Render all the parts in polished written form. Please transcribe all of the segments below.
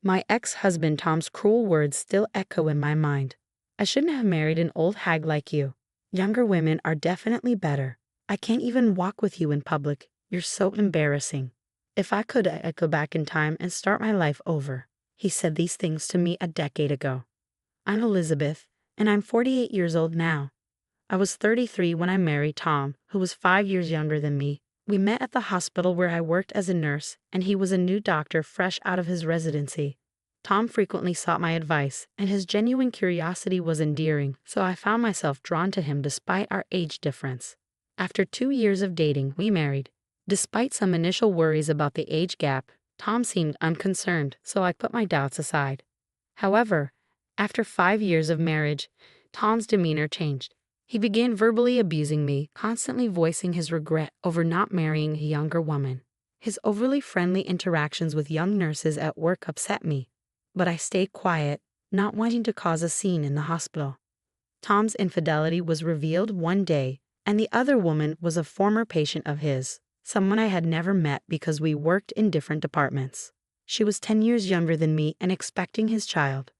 My ex-husband Tom's cruel words still echo in my mind. I shouldn't have married an old hag like you. Younger women are definitely better. I can't even walk with you in public. You're so embarrassing. If I could, I'd go back in time and start my life over. He said these things to me a decade ago. I'm Elizabeth, and I'm 48 years old now. I was 33 when I married Tom, who was 5 years younger than me. We met at the hospital where I worked as a nurse, and he was a new doctor fresh out of his residency. Tom frequently sought my advice, and his genuine curiosity was endearing, so I found myself drawn to him despite our age difference. After 2 years of dating, we married. Despite some initial worries about the age gap, Tom seemed unconcerned, so I put my doubts aside. However, after 5 years of marriage, Tom's demeanor changed. He began verbally abusing me, constantly voicing his regret over not marrying a younger woman. His overly friendly interactions with young nurses at work upset me, but I stayed quiet, not wanting to cause a scene in the hospital. Tom's infidelity was revealed one day, and the other woman was a former patient of his, someone I had never met because we worked in different departments. She was 10 years younger than me and expecting his child.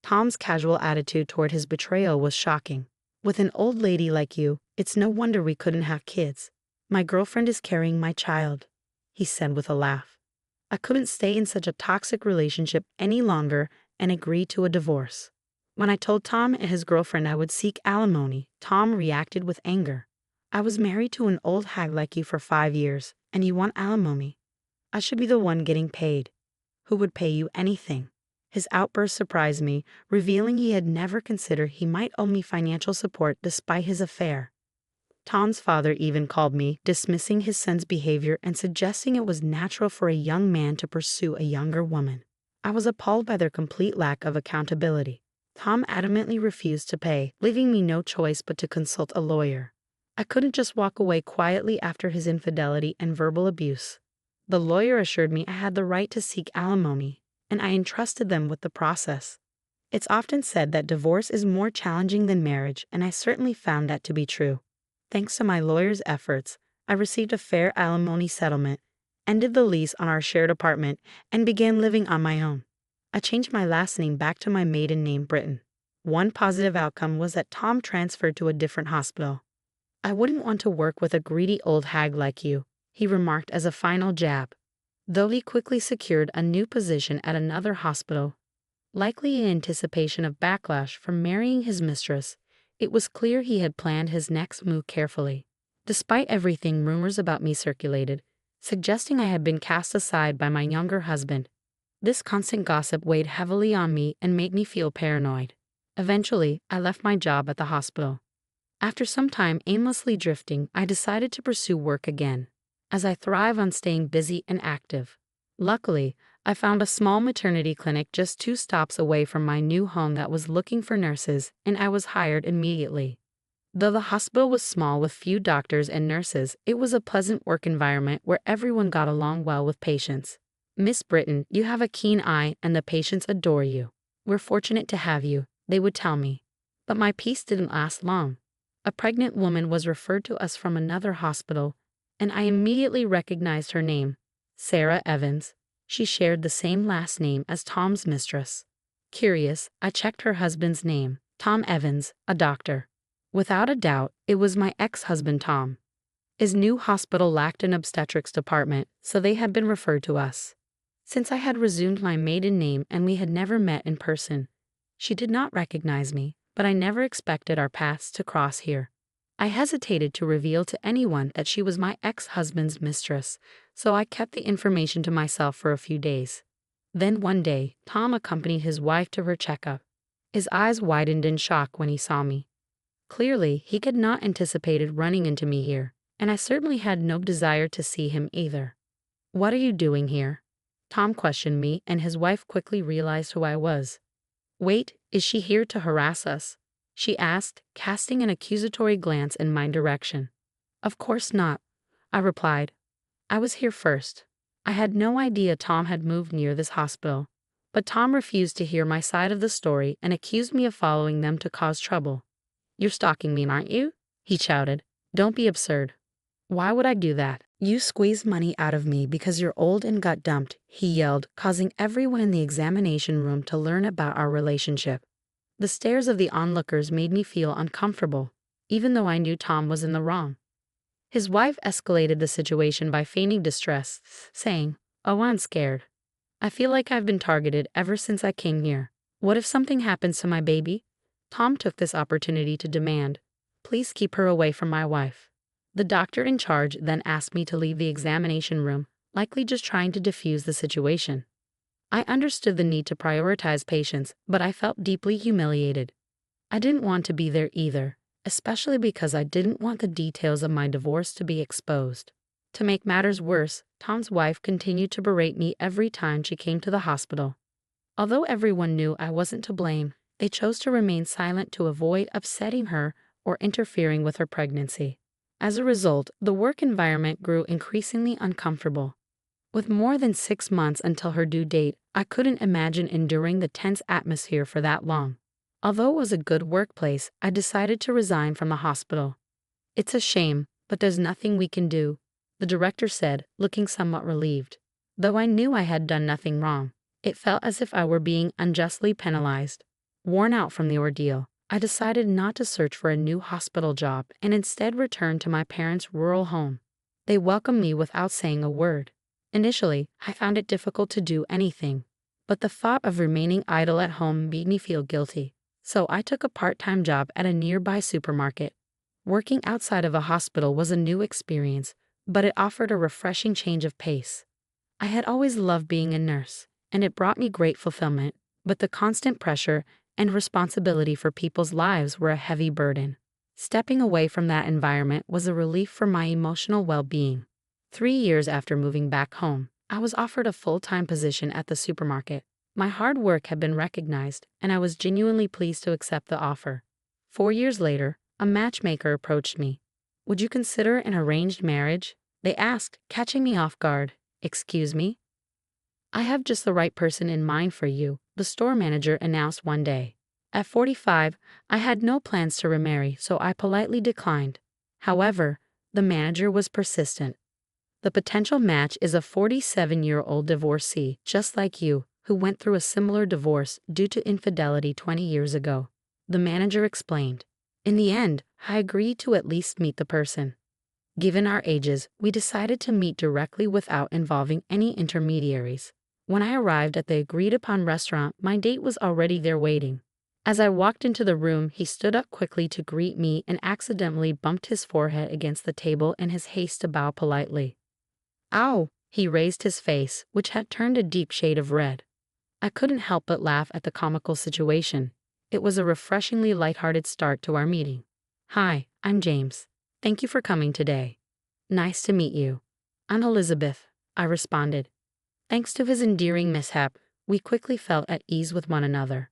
Tom's casual attitude toward his betrayal was shocking. With an old lady like you, it's no wonder we couldn't have kids. My girlfriend is carrying my child, he said with a laugh. I couldn't stay in such a toxic relationship any longer and agreed to a divorce. When I told Tom and his girlfriend I would seek alimony, Tom reacted with anger. I was married to an old hag like you for 5 years, and you want alimony. I should be the one getting paid. Who would pay you anything? His outburst surprised me, revealing he had never considered he might owe me financial support despite his affair. Tom's father even called me, dismissing his son's behavior and suggesting it was natural for a young man to pursue a younger woman. I was appalled by their complete lack of accountability. Tom adamantly refused to pay, leaving me no choice but to consult a lawyer. I couldn't just walk away quietly after his infidelity and verbal abuse. The lawyer assured me I had the right to seek alimony, and I entrusted them with the process. It's often said that divorce is more challenging than marriage, and I certainly found that to be true. Thanks to my lawyer's efforts, I received a fair alimony settlement, ended the lease on our shared apartment, and began living on my own. I changed my last name back to my maiden name, Britton. One positive outcome was that Tom transferred to a different hospital. I wouldn't want to work with a greedy old hag like you, he remarked as a final jab. Though he quickly secured a new position at another hospital, likely in anticipation of backlash from marrying his mistress, it was clear he had planned his next move carefully. Despite everything, rumors about me circulated, suggesting I had been cast aside by my younger husband. This constant gossip weighed heavily on me and made me feel paranoid. Eventually, I left my job at the hospital. After some time aimlessly drifting, I decided to pursue work again, as I thrive on staying busy and active. Luckily, I found a small maternity clinic just 2 stops away from my new home that was looking for nurses, and I was hired immediately. Though the hospital was small with few doctors and nurses, it was a pleasant work environment where everyone got along well with patients. Miss Britton, you have a keen eye and the patients adore you. We're fortunate to have you, they would tell me. But my peace didn't last long. A pregnant woman was referred to us from another hospital, and I immediately recognized her name, Sarah Evans. She shared the same last name as Tom's mistress. Curious, I checked her husband's name, Tom Evans, a doctor. Without a doubt, it was my ex-husband Tom. His new hospital lacked an obstetrics department, so they had been referred to us. Since I had resumed my maiden name and we had never met in person, she did not recognize me, but I never expected our paths to cross here. I hesitated to reveal to anyone that she was my ex-husband's mistress, so I kept the information to myself for a few days. Then one day, Tom accompanied his wife to her checkup. His eyes widened in shock when he saw me. Clearly, he had not anticipated running into me here, and I certainly had no desire to see him either. "What are you doing here?" Tom questioned me, and his wife quickly realized who I was. "Wait, is she here to harass us?" she asked, casting an accusatory glance in my direction. "Of course not," I replied. "I was here first." I had no idea Tom had moved near this hospital, but Tom refused to hear my side of the story and accused me of following them to cause trouble. "You're stalking me, aren't you?" he shouted. "Don't be absurd." "Why would I do that? You squeezed money out of me because you're old and got dumped, he yelled, causing everyone in the examination room to learn about our relationship. The stares of the onlookers made me feel uncomfortable, even though I knew Tom was in the wrong. His wife escalated the situation by feigning distress, saying, "Oh, I'm scared. I feel like I've been targeted ever since I came here. What if something happens to my baby?" Tom took this opportunity to demand, "Please keep her away from my wife." The doctor in charge then asked me to leave the examination room, likely just trying to defuse the situation. I understood the need to prioritize patients, but I felt deeply humiliated. I didn't want to be there either, especially because I didn't want the details of my divorce to be exposed. To make matters worse, Tom's wife continued to berate me every time she came to the hospital. Although everyone knew I wasn't to blame, they chose to remain silent to avoid upsetting her or interfering with her pregnancy. As a result, the work environment grew increasingly uncomfortable. With more than 6 months until her due date, I couldn't imagine enduring the tense atmosphere for that long. Although it was a good workplace, I decided to resign from the hospital. "It's a shame, but there's nothing we can do," the director said, looking somewhat relieved. Though I knew I had done nothing wrong, it felt as if I were being unjustly penalized. Worn out from the ordeal, I decided not to search for a new hospital job and instead returned to my parents' rural home. They welcomed me without saying a word. Initially, I found it difficult to do anything, but the thought of remaining idle at home made me feel guilty. So I took a part-time job at a nearby supermarket. Working outside of a hospital was a new experience, but it offered a refreshing change of pace. I had always loved being a nurse, and it brought me great fulfillment, but the constant pressure and responsibility for people's lives were a heavy burden. Stepping away from that environment was a relief for my emotional well-being. 3 years after moving back home, I was offered a full-time position at the supermarket. My hard work had been recognized, and I was genuinely pleased to accept the offer. 4 years later, a matchmaker approached me. "Would you consider an arranged marriage?" they asked, catching me off guard. "Excuse me?" "I have just the right person in mind for you," the store manager announced one day. At 45, I had no plans to remarry, so I politely declined. However, the manager was persistent. "The potential match is a 47-year-old divorcee, just like you, who went through a similar divorce due to infidelity 20 years ago," the manager explained. In the end, I agreed to at least meet the person. Given our ages, we decided to meet directly without involving any intermediaries. When I arrived at the agreed-upon restaurant, my date was already there waiting. As I walked into the room, he stood up quickly to greet me and accidentally bumped his forehead against the table in his haste to bow politely. "Ow!" He raised his face, which had turned a deep shade of red. I couldn't help but laugh at the comical situation. It was a refreshingly lighthearted start to our meeting. "Hi, I'm James. Thank you for coming today." "Nice to meet you." "I'm Elizabeth," I responded. Thanks to his endearing mishap, we quickly felt at ease with one another.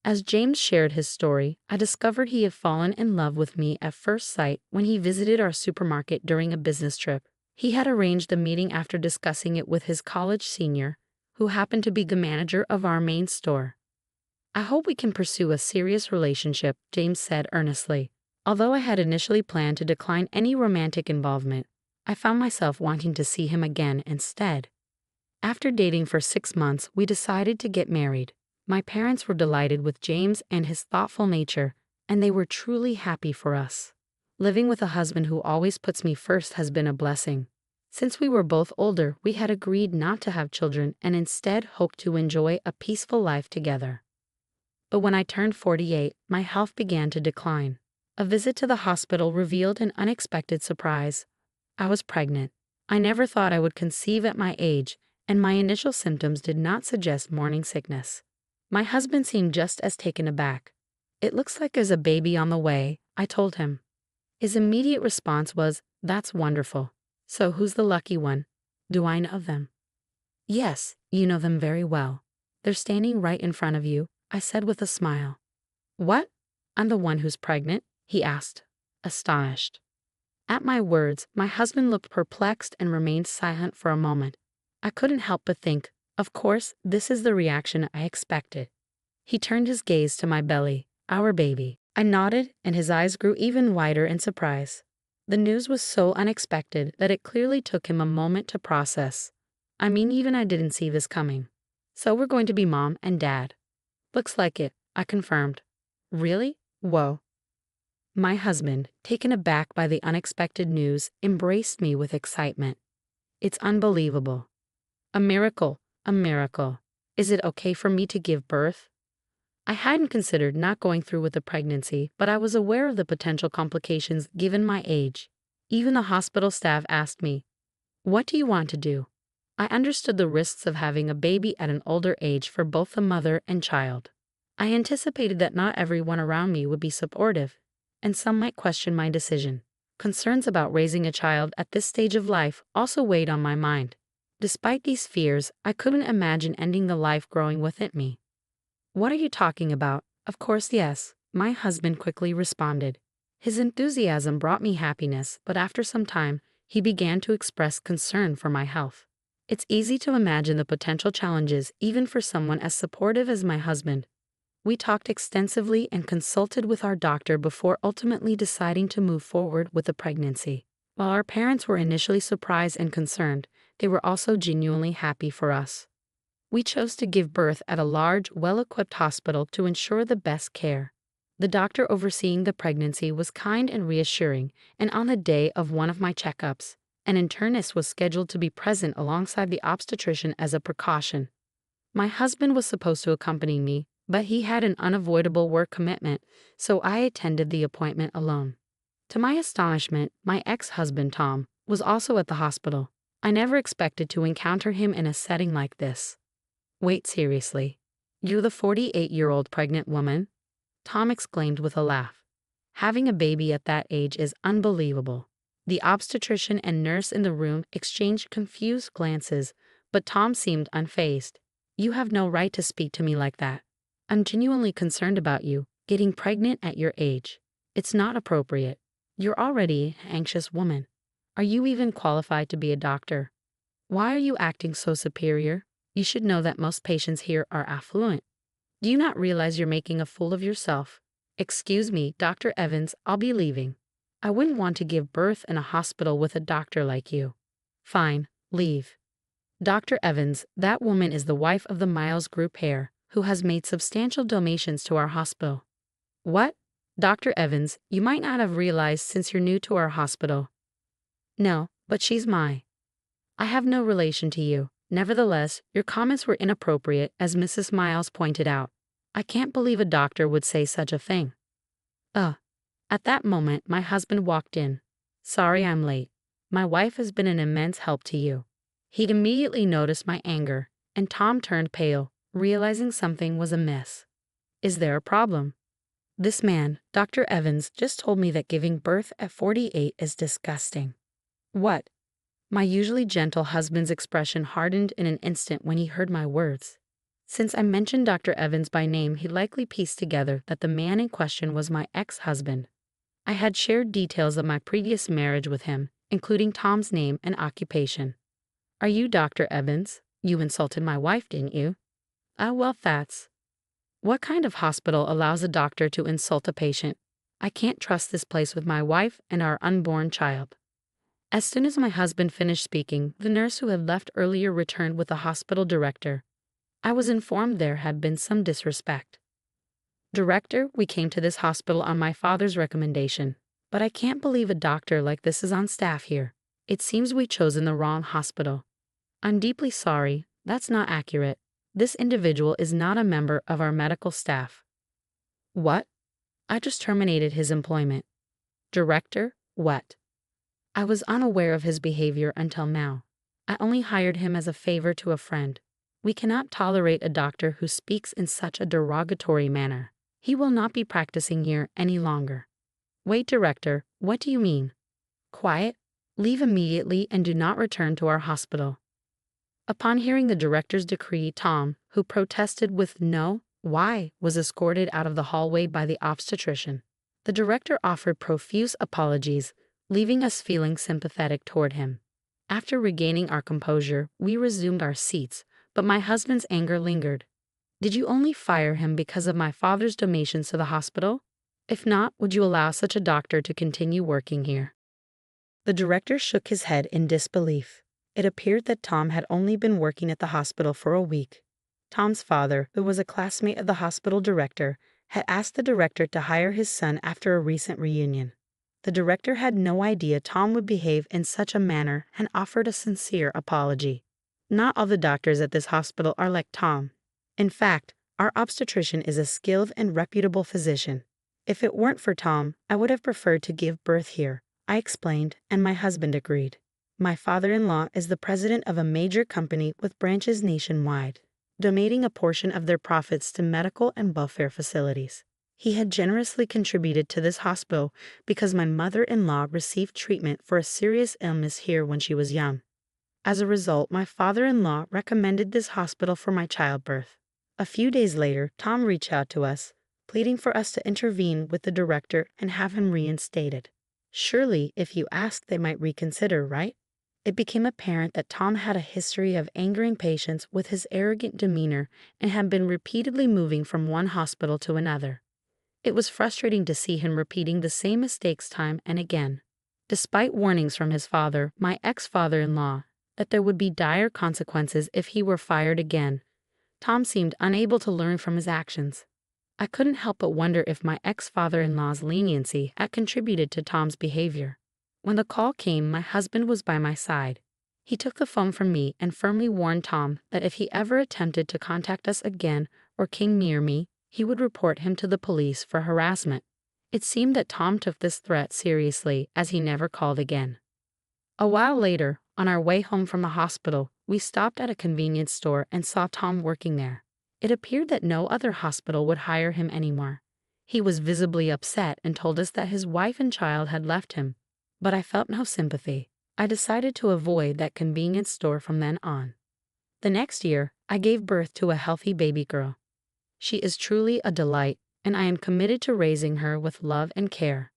As James shared his story, I discovered he had fallen in love with me at first sight when he visited our supermarket during a business trip. He had arranged the meeting after discussing it with his college senior, who happened to be the manager of our main store. "I hope we can pursue a serious relationship," James said earnestly. Although I had initially planned to decline any romantic involvement, I found myself wanting to see him again instead. After dating for 6 months, we decided to get married. My parents were delighted with James and his thoughtful nature, and they were truly happy for us. Living with a husband who always puts me first has been a blessing. Since we were both older, we had agreed not to have children and instead hoped to enjoy a peaceful life together. But when I turned 48, my health began to decline. A visit to the hospital revealed an unexpected surprise. I was pregnant. I never thought I would conceive at my age, and my initial symptoms did not suggest morning sickness. My husband seemed just as taken aback. "It looks like there's a baby on the way," I told him. His immediate response was, "That's wonderful. So who's the lucky one? Do I know them?" "Yes, you know them very well. They're standing right in front of you," I said with a smile. "What? I'm the one who's pregnant?" he asked, astonished. At my words, my husband looked perplexed and remained silent for a moment. I couldn't help but think, of course, this is the reaction I expected. He turned his gaze to my belly, our baby. I nodded, and his eyes grew even wider in surprise. The news was so unexpected that it clearly took him a moment to process. I mean, even I didn't see this coming. So we're going to be mom and dad. Looks like it, I confirmed. Really? Whoa. My husband, taken aback by the unexpected news, embraced me with excitement. It's unbelievable. A miracle, a miracle. Is it okay for me to give birth? I hadn't considered not going through with the pregnancy, but I was aware of the potential complications given my age. Even the hospital staff asked me, "What do you want to do?" I understood the risks of having a baby at an older age for both the mother and child. I anticipated that not everyone around me would be supportive, and some might question my decision. Concerns about raising a child at this stage of life also weighed on my mind. Despite these fears, I couldn't imagine ending the life growing within me. "What are you talking about?" "Of course, yes," my husband quickly responded. His enthusiasm brought me happiness, but after some time, he began to express concern for my health. It's easy to imagine the potential challenges even for someone as supportive as my husband. We talked extensively and consulted with our doctor before ultimately deciding to move forward with the pregnancy. While our parents were initially surprised and concerned, they were also genuinely happy for us. We chose to give birth at a large, well-equipped hospital to ensure the best care. The doctor overseeing the pregnancy was kind and reassuring, and on the day of one of my checkups, an internist was scheduled to be present alongside the obstetrician as a precaution. My husband was supposed to accompany me, but he had an unavoidable work commitment, so I attended the appointment alone. To my astonishment, my ex-husband Tom was also at the hospital. I never expected to encounter him in a setting like this. "Wait, seriously? You're the 48-year-old pregnant woman?" Tom exclaimed with a laugh. Having a baby at that age is unbelievable. The obstetrician and nurse in the room exchanged confused glances, but Tom seemed unfazed. "You have no right to speak to me like that. I'm genuinely concerned about you, getting pregnant at your age. It's not appropriate. You're already an anxious woman. Are you even qualified to be a doctor? Why are you acting so superior? You should know that most patients here are affluent. Do you not realize you're making a fool of yourself?" "Excuse me, Dr. Evans, I'll be leaving. I wouldn't want to give birth in a hospital with a doctor like you." "Fine, leave." "Dr. Evans, that woman is the wife of the Miles Group heir, who has made substantial donations to our hospital." "What? Dr. Evans, you might not have realized since you're new to our hospital." "No, but she's I have no relation to you. Nevertheless, your comments were inappropriate, as Mrs. Miles pointed out. I can't believe a doctor would say such a thing." At that moment, my husband walked in. "Sorry I'm late. My wife has been an immense help to you." He'd immediately noticed my anger, and Tom turned pale, realizing something was amiss. "Is there a problem?" "This man, Dr. Evans, just told me that giving birth at 48 is disgusting." "What?" My usually gentle husband's expression hardened in an instant when he heard my words. Since I mentioned Dr. Evans by name, he likely pieced together that the man in question was my ex-husband. I had shared details of my previous marriage with him, including Tom's name and occupation. "Are you Dr. Evans? You insulted my wife, didn't you?" Well, that's... What kind of hospital allows a doctor to insult a patient? I can't trust this place with my wife and our unborn child." As soon as my husband finished speaking, the nurse who had left earlier returned with the hospital director. I was informed there had been some disrespect. "Director, we came to this hospital on my father's recommendation, but I can't believe a doctor like this is on staff here. It seems we've chosen the wrong hospital." "I'm deeply sorry, that's not accurate. This individual is not a member of our medical staff." "What?" "I just terminated his employment." "Director, what?" "I was unaware of his behavior until now. I only hired him as a favor to a friend. We cannot tolerate a doctor who speaks in such a derogatory manner. He will not be practicing here any longer." "Wait, Director, what do you mean?" "Quiet. Leave immediately and do not return to our hospital." Upon hearing the director's decree, Tom, who protested with "no, why," was escorted out of the hallway by the obstetrician. The director offered profuse apologies, leaving us feeling sympathetic toward him. After regaining our composure, we resumed our seats, but my husband's anger lingered. "Did you only fire him because of my father's donations to the hospital? If not, would you allow such a doctor to continue working here?" The director shook his head in disbelief. It appeared that Tom had only been working at the hospital for a week. Tom's father, who was a classmate of the hospital director, had asked the director to hire his son after a recent reunion. The director had no idea Tom would behave in such a manner and offered a sincere apology. Not all the doctors at this hospital are like Tom. In fact, our obstetrician is a skilled and reputable physician. If it weren't for Tom, I would have preferred to give birth here, I explained, and my husband agreed. My father-in-law is the president of a major company with branches nationwide, donating a portion of their profits to medical and welfare facilities. He had generously contributed to this hospital because my mother-in-law received treatment for a serious illness here when she was young. As a result, my father-in-law recommended this hospital for my childbirth. A few days later, Tom reached out to us, pleading for us to intervene with the director and have him reinstated. Surely, if you ask, they might reconsider, right? It became apparent that Tom had a history of angering patients with his arrogant demeanor and had been repeatedly moving from one hospital to another. It was frustrating to see him repeating the same mistakes time and again. Despite warnings from his father, my ex-father-in-law, that there would be dire consequences if he were fired again, Tom seemed unable to learn from his actions. I couldn't help but wonder if my ex-father-in-law's leniency had contributed to Tom's behavior. When the call came, my husband was by my side. He took the phone from me and firmly warned Tom that if he ever attempted to contact us again or came near me, he would report him to the police for harassment. It seemed that Tom took this threat seriously, as he never called again. A while later, on our way home from the hospital, we stopped at a convenience store and saw Tom working there. It appeared that no other hospital would hire him anymore. He was visibly upset and told us that his wife and child had left him. But I felt no sympathy. I decided to avoid that convenience store from then on. The next year, I gave birth to a healthy baby girl. She is truly a delight, and I am committed to raising her with love and care.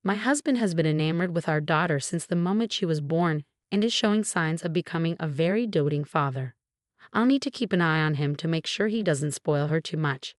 My husband has been enamored with our daughter since the moment she was born and is showing signs of becoming a very doting father. I'll need to keep an eye on him to make sure he doesn't spoil her too much.